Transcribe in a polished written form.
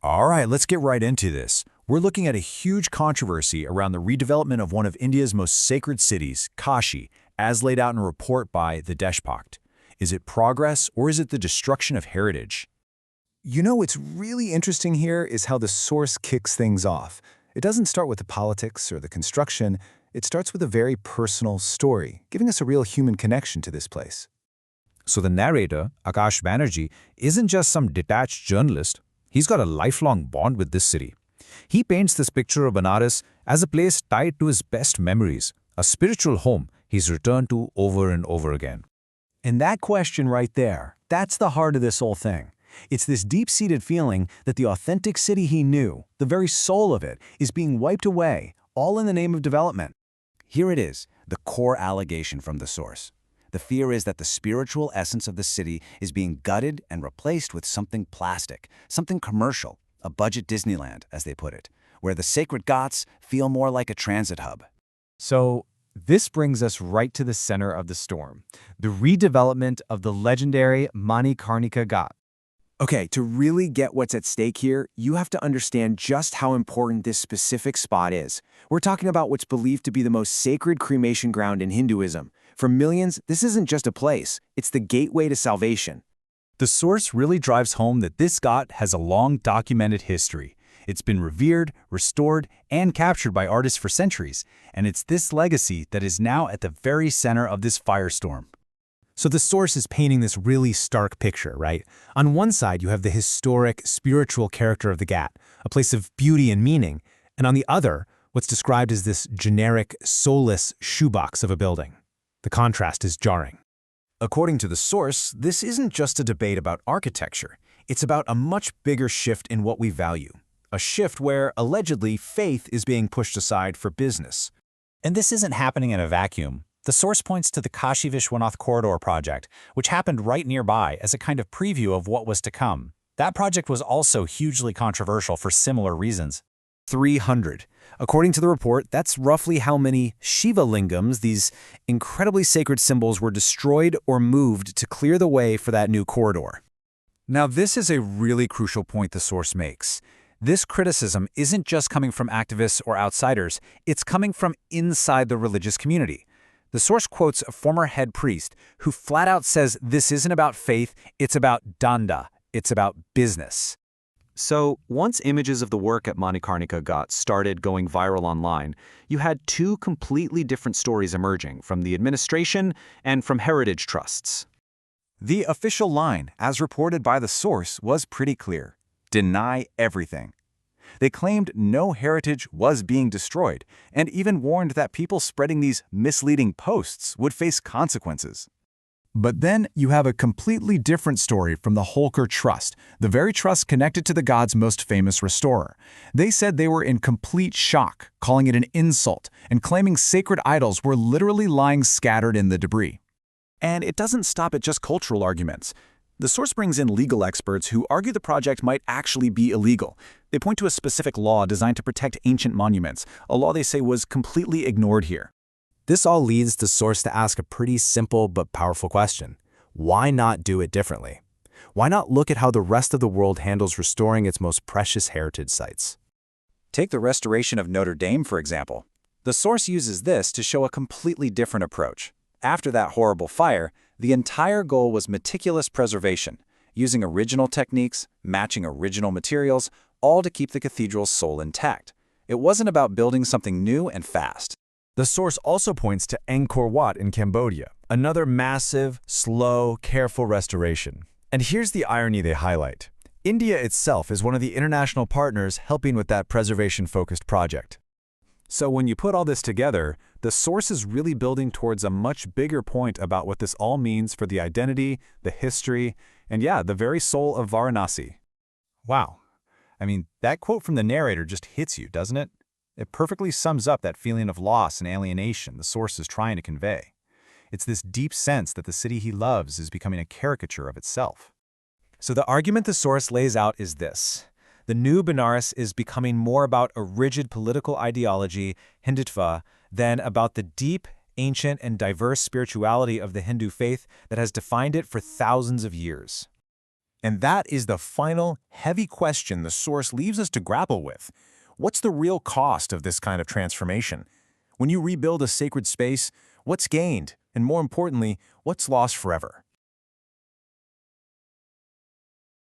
All right, let's get right into this. We're looking at a huge controversy around the redevelopment of one of India's most sacred cities, Kashi, as laid out in a report by the Deshpakt. Is it progress or is it the destruction of heritage? You know what's really interesting here is how the source kicks things off. It doesn't start with the politics or the construction, it starts with a very personal story, giving us a real human connection to this place. So the narrator, Akash Banerjee, isn't just some detached journalist. He's got a lifelong bond with this city. He paints this picture of Banaras as a place tied to his best memories, a spiritual home he's returned to over and over again. And that question right there, that's the heart of this whole thing. It's this deep-seated feeling that the authentic city he knew, the very soul of it, is being wiped away, all in the name of development. Here it is, the core allegation from the source. The fear is that the spiritual essence of the city is being gutted and replaced with something plastic, something commercial, a budget Disneyland, as they put it, where the sacred Ghats feel more like a transit hub. So this brings us right to the center of the storm, the redevelopment of the legendary Manikarnika Ghat. Okay, to really get what's at stake here, you have to understand just how important this specific spot is. We're talking about what's believed to be the most sacred cremation ground in Hinduism. For millions, this isn't just a place, it's the gateway to salvation. The source really drives home that this ghat has a long documented history. It's been revered, restored, and captured by artists for centuries, and it's this legacy that is now at the very center of this firestorm. So the source is painting this really stark picture, right? On one side, you have the historic, spiritual character of the Ghat, a place of beauty and meaning, and on the other, what's described as this generic, soulless shoebox of a building. The contrast is jarring. According to the source, this isn't just a debate about architecture. It's about a much bigger shift in what we value. A shift where, allegedly, faith is being pushed aside for business. And this isn't happening in a vacuum. The source points to the Kashi Vishwanath Corridor project, which happened right nearby as a kind of preview of what was to come. That project was also hugely controversial for similar reasons. 300. According to the report, that's roughly how many Shiva lingams, these incredibly sacred symbols, were destroyed or moved to clear the way for that new corridor. Now, this is a really crucial point the source makes. This criticism isn't just coming from activists or outsiders, it's coming from inside the religious community. The source quotes a former head priest who flat out says this isn't about faith, it's about danda, it's about business. So, once images of the work at Manikarnika Ghat started going viral online, you had two completely different stories emerging from the administration and from heritage trusts. The official line, as reported by the source, was pretty clear. Deny everything. They claimed no heritage was being destroyed, and even warned that people spreading these misleading posts would face consequences. But then you have a completely different story from the Holker Trust, the very trust connected to the God's most famous restorer. They said they were in complete shock, calling it an insult, and claiming sacred idols were literally lying scattered in the debris. And it doesn't stop at just cultural arguments. The source brings in legal experts who argue the project might actually be illegal. They point to a specific law designed to protect ancient monuments, a law they say was completely ignored here. This all leads the source to ask a pretty simple but powerful question. Why not do it differently? Why not look at how the rest of the world handles restoring its most precious heritage sites? Take the restoration of Notre Dame, for example. The source uses this to show a completely different approach. After that horrible fire, the entire goal was meticulous preservation, using original techniques, matching original materials, all to keep the cathedral's soul intact. It wasn't about building something new and fast. The source also points to Angkor Wat in Cambodia, another massive, slow, careful restoration. And here's the irony they highlight. India itself is one of the international partners helping with that preservation-focused project. So when you put all this together, the source is really building towards a much bigger point about what this all means for the identity, the history, and yeah, the very soul of Varanasi. Wow. I mean, that quote from the narrator just hits you, doesn't it? It perfectly sums up that feeling of loss and alienation the source is trying to convey. It's this deep sense that the city he loves is becoming a caricature of itself. So the argument the source lays out is this. The new Benares is becoming more about a rigid political ideology, Hindutva, than about the deep, ancient, and diverse spirituality of the Hindu faith that has defined it for thousands of years. And that is the final, heavy question the source leaves us to grapple with. What's the real cost of this kind of transformation? When you rebuild a sacred space, what's gained? And more importantly, what's lost forever?